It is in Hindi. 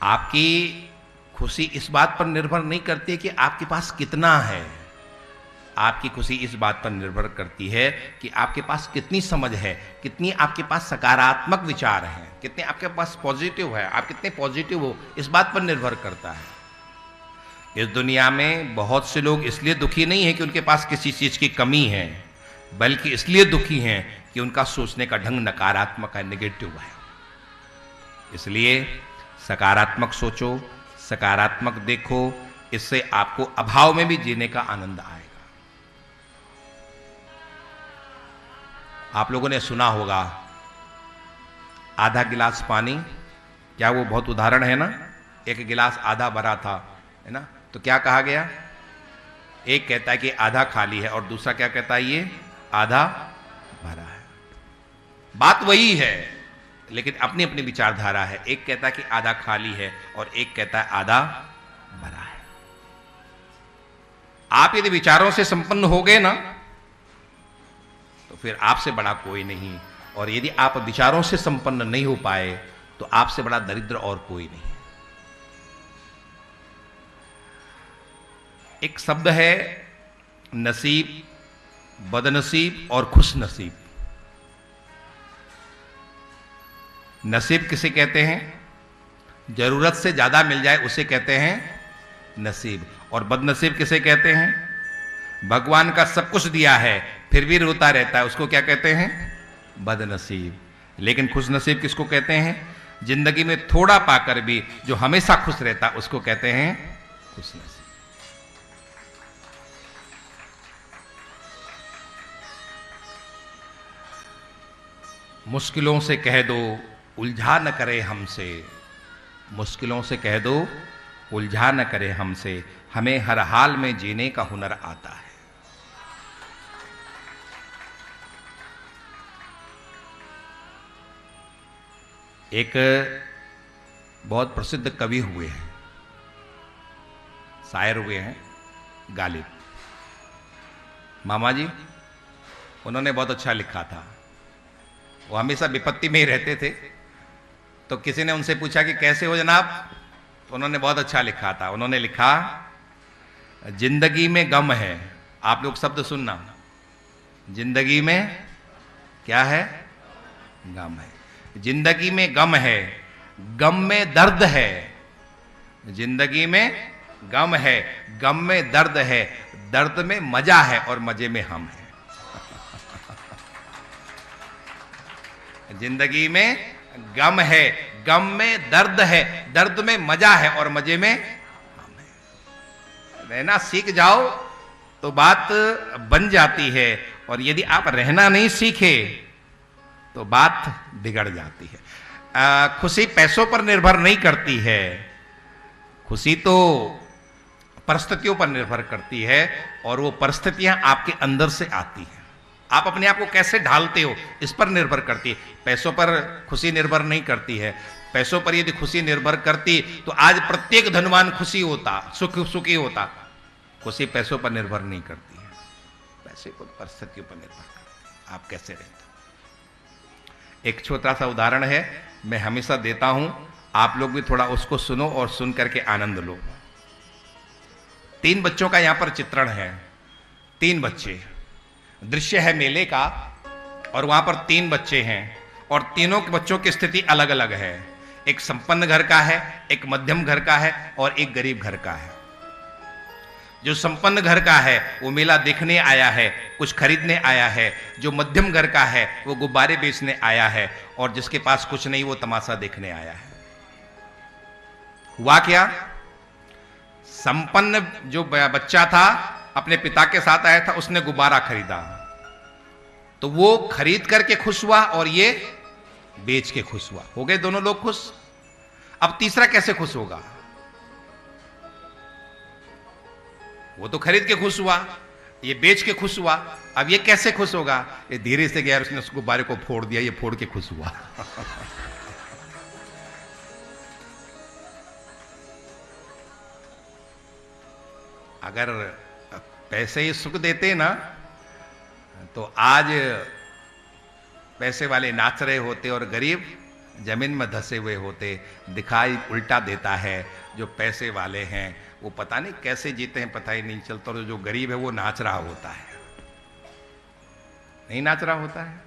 आपकी खुशी इस बात पर निर्भर नहीं करती है कि आपके पास कितना है। आपकी खुशी इस बात पर निर्भर करती है कि आपके पास कितनी समझ है, कितनी आपके पास सकारात्मक विचार हैं, कितने आपके पास पॉजिटिव है, आप कितने पॉजिटिव हो, इस बात पर निर्भर करता है। इस दुनिया में बहुत से लोग इसलिए दुखी नहीं है कि उनके पास किसी चीज की कमी है, बल्कि इसलिए दुखी हैं कि उनका सोचने का ढंग नकारात्मक है, नेगेटिव है। इसलिए सकारात्मक सोचो, सकारात्मक देखो, इससे आपको अभाव में भी जीने का आनंद आएगा। आप लोगों ने सुना होगा आधा गिलास पानी, क्या वो बहुत उदाहरण है ना। एक गिलास आधा भरा था, है ना, तो क्या कहा गया, एक कहता है कि आधा खाली है और दूसरा क्या कहता है, ये आधा भरा है। बात वही है, लेकिन अपनी अपनी विचारधारा है। एक कहता है कि आधा खाली है और एक कहता है आधा भरा है। आप यदि विचारों से संपन्न हो गए ना, तो फिर आपसे बड़ा कोई नहीं, और यदि आप विचारों से संपन्न नहीं हो पाए तो आपसे बड़ा दरिद्र और कोई नहीं। एक शब्द है नसीब, बदनसीब और खुश नसीब। नसीब किसे कहते हैं, जरूरत से ज्यादा मिल जाए उसे कहते हैं नसीब। और बदनसीब किसे कहते हैं, भगवान का सब कुछ दिया है फिर भी रोता रहता है, उसको क्या कहते हैं, बदनसीब। लेकिन खुश नसीब किसको कहते हैं, जिंदगी में थोड़ा पाकर भी जो हमेशा खुश रहता है उसको कहते हैं खुश नसीब। मुश्किलों से कह दो उलझा न करे हमसे, मुश्किलों से कह दो उलझा न करे हमसे, हमें हर हाल में जीने का हुनर आता है। एक बहुत प्रसिद्ध कवि हुए हैं, शायर हुए हैं, गालिब मामा जी। उन्होंने बहुत अच्छा लिखा था। वो हमेशा विपत्ति में ही रहते थे, तो किसी ने उनसे पूछा कि कैसे हो जनाब, तो उन्होंने बहुत अच्छा लिखा था। उन्होंने लिखा, जिंदगी में गम है, आप लोग शब्द सुनना, जिंदगी में क्या है, गम है। जिंदगी में गम है, गम में दर्द है, जिंदगी में गम है, गम में दर्द है, दर्द में मजा है और मजे में हम हैं। जिंदगी में गम है, गम में दर्द है, दर्द में मजा है और मजे में हम हैं। रहना सीख जाओ तो बात बन जाती है, और यदि आप रहना नहीं सीखे तो बात बिगड़ जाती है। खुशी पैसों पर निर्भर नहीं करती है, खुशी तो परिस्थितियों पर निर्भर करती है, और वो परिस्थितियां आपके अंदर से आती हैं। आप अपने आप को कैसे ढालते हो इस पर निर्भर करती है। पैसों पर खुशी निर्भर नहीं करती है। पैसों पर यदि खुशी निर्भर करती तो आज प्रत्येक धनवान खुशी होता, सुखी होता। खुशी पैसों पर निर्भर नहीं करती है, पैसे पर, परिस्थितियों पर निर्भर करती है, आप कैसे रहते हो। एक छोटा सा उदाहरण है, मैं हमेशा देता हूं, आप लोग भी थोड़ा उसको सुनो और सुन करके आनंद लो। 3 बच्चों का यहां पर चित्रण है, 3 बच्चे, दृश्य है मेले का, और वहां पर 3 बच्चे हैं, और तीनों के बच्चों की स्थिति अलग अलग है। एक संपन्न घर का है, एक मध्यम घर का है और एक गरीब घर का है। जो संपन्न घर का है वो मेला देखने आया है, कुछ खरीदने आया है। जो मध्यम घर का है वो गुब्बारे बेचने आया है, और जिसके पास कुछ नहीं वो तमाशा देखने आया है। हुआ क्या, संपन्न जो बच्चा था अपने पिता के साथ आया था, उसने गुब्बारा खरीदा, तो वो खरीद करके खुश हुआ और ये बेच के खुश हुआ। हो गए दोनों लोग खुश। अब तीसरा कैसे खुश होगा, वो तो खरीद के खुश हुआ, ये बेच के खुश हुआ, अब ये कैसे खुश होगा। ये धीरे से गया, उसने उस गुब्बारे को फोड़ दिया, ये फोड़ के खुश हुआ। अगर पैसे ही सुख देते ना तो आज पैसे वाले नाच रहे होते और गरीब जमीन में धसे हुए होते, दिखाई उल्टा देता है। जो पैसे वाले हैं वो पता नहीं कैसे जीते हैं, पता ही नहीं चलता, और जो गरीब है वो नाच रहा होता है। नहीं नाच रहा होता है।